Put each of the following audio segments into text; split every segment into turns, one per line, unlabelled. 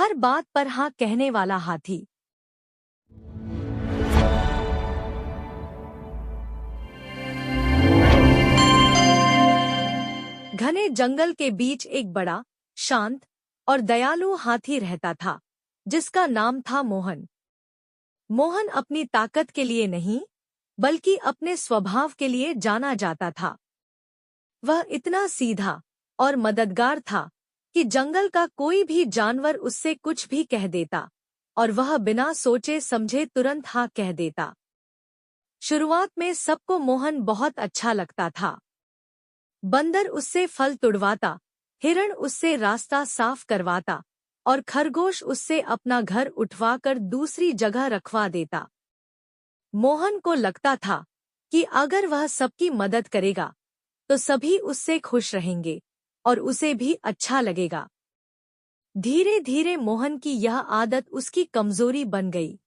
हर बात पर हाँ कहने वाला हाथी। घने जंगल के बीच एक बड़ा, शांत और दयालु हाथी रहता था, जिसका नाम था मोहन। मोहन अपनी ताकत के लिए नहीं, बल्कि अपने स्वभाव के लिए जाना जाता था। वह इतना सीधा और मददगार था कि जंगल का कोई भी जानवर उससे कुछ भी कह देता और वह बिना सोचे समझे तुरंत हाँ कह देता। शुरुआत में सबको मोहन बहुत अच्छा लगता था। बंदर उससे फल तुड़वाता, हिरण उससे रास्ता साफ करवाता और खरगोश उससे अपना घर उठवाकर दूसरी जगह रखवा देता। मोहन को लगता था कि अगर वह सबकी मदद करेगा तो सभी उससे खुश रहेंगे और उसे भी अच्छा लगेगा। धीरे धीरे मोहन की यह आदत उसकी कमजोरी बन गई।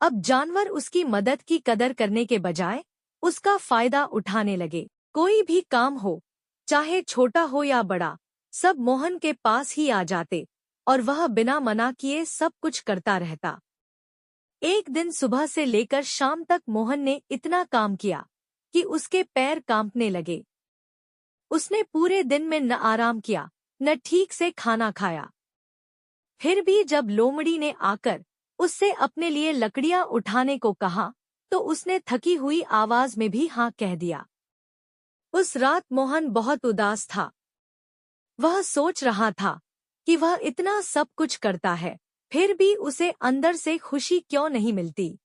अब जानवर उसकी मदद की कदर करने के बजाय उसका फायदा उठाने लगे। कोई भी काम हो, चाहे छोटा हो या बड़ा, सब मोहन के पास ही आ जाते और वह बिना मना किए सब कुछ करता रहता। एक दिन सुबह से लेकर शाम तक मोहन ने इतना काम किया कि उसके पैर कांपने लगे। उसने पूरे दिन में न आराम किया, न ठीक से खाना खाया। फिर भी जब लोमड़ी ने आकर उससे अपने लिए लकड़ियां उठाने को कहा, तो उसने थकी हुई आवाज में भी हाँ कह दिया। उस रात मोहन बहुत उदास था। वह सोच रहा था कि वह इतना सब कुछ करता है, फिर भी उसे अंदर से खुशी क्यों नहीं मिलती।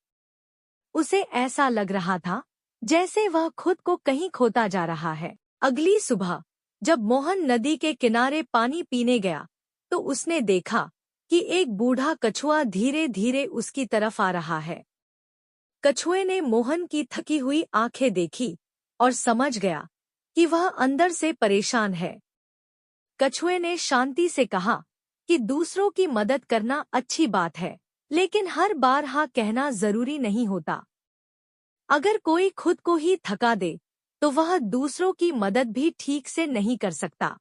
उसे ऐसा लग रहा था जैसे वह खुद को कहीं खोता जा रहा है। अगली सुबह जब मोहन नदी के किनारे पानी पीने गया, तो उसने देखा कि एक बूढ़ा कछुआ धीरे धीरे उसकी तरफ आ रहा है। कछुए ने मोहन की थकी हुई आंखें देखी और समझ गया कि वह अंदर से परेशान है। कछुए ने शांति से कहा कि दूसरों की मदद करना अच्छी बात है, लेकिन हर बार हाँ कहना जरूरी नहीं होता। अगर कोई खुद को ही थका दे, तो वह दूसरों की मदद भी ठीक से नहीं कर सकता।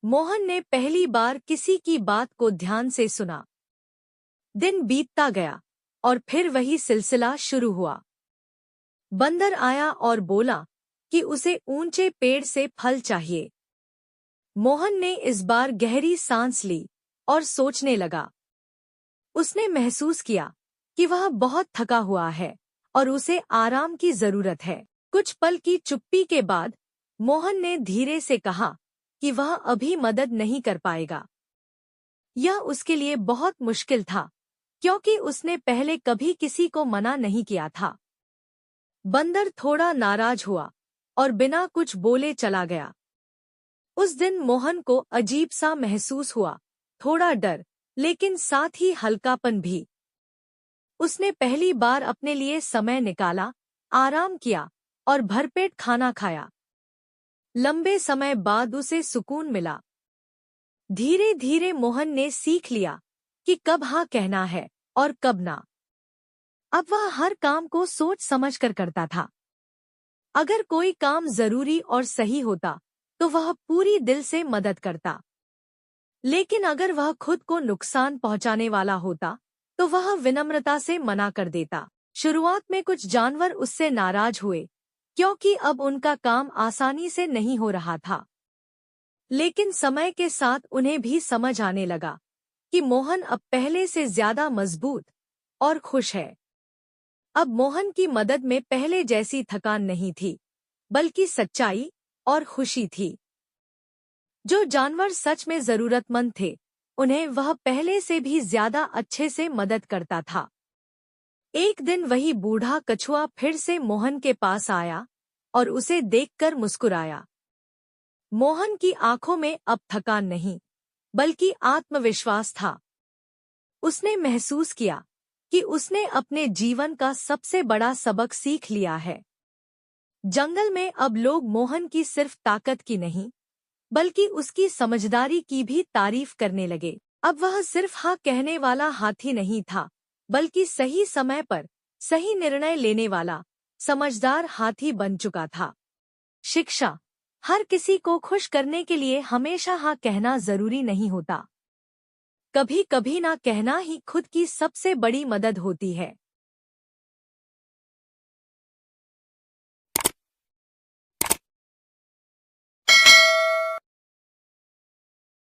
मोहन ने पहली बार किसी की बात को ध्यान से सुना। दिन बीतता गया और फिर वही सिलसिला शुरू हुआ। बंदर आया और बोला कि उसे ऊंचे पेड़ से फल चाहिए। मोहन ने इस बार गहरी सांस ली और सोचने लगा। उसने महसूस किया कि वह बहुत थका हुआ है और उसे आराम की जरूरत है। कुछ पल की चुप्पी के बाद मोहन ने धीरे से कहा कि वह अभी मदद नहीं कर पाएगा। यह उसके लिए बहुत मुश्किल था, क्योंकि उसने पहले कभी किसी को मना नहीं किया था। बंदर थोड़ा नाराज हुआ और बिना कुछ बोले चला गया। उस दिन मोहन को अजीब सा महसूस हुआ, थोड़ा डर, लेकिन साथ ही हल्कापन भी। उसने पहली बार अपने लिए समय निकाला, आराम किया और भरपेट खाना खाया। लंबे समय बाद उसे सुकून मिला। धीरे धीरे मोहन ने सीख लिया कि कब हाँ कहना है और कब ना। अब वह हर काम को सोच समझ कर करता था। अगर कोई काम जरूरी और सही होता, तो वह पूरी दिल से मदद करता। लेकिन अगर वह खुद को नुकसान पहुंचाने वाला होता, तो वह विनम्रता से मना कर देता। शुरुआत में कुछ जानवर उससे नाराज हुए, क्योंकि अब उनका काम आसानी से नहीं हो रहा था। लेकिन समय के साथ उन्हें भी समझ आने लगा कि मोहन अब पहले से ज्यादा मजबूत और खुश है। अब मोहन की मदद में पहले जैसी थकान नहीं थी, बल्कि सच्चाई और खुशी थी। जो जानवर सच में जरूरतमंद थे, उन्हें वह पहले से भी ज्यादा अच्छे से मदद करता था। एक दिन वही बूढ़ा कछुआ फिर से मोहन के पास आया और उसे देखकर मुस्कुराया। मोहन की आंखों में अब थकान नहीं, बल्कि आत्मविश्वास था। उसने महसूस किया कि उसने अपने जीवन का सबसे बड़ा सबक सीख लिया है। जंगल में अब लोग मोहन की सिर्फ ताकत की नहीं, बल्कि उसकी समझदारी की भी तारीफ करने लगे। अब वह सिर्फ हाँ कहने वाला हाथी नहीं था, बल्कि सही समय पर सही निर्णय लेने वाला समझदार हाथी बन चुका था। शिक्षा: हर किसी को खुश करने के लिए हमेशा हाँ कहना जरूरी नहीं होता। कभी कभी ना कहना ही खुद की सबसे बड़ी मदद होती है।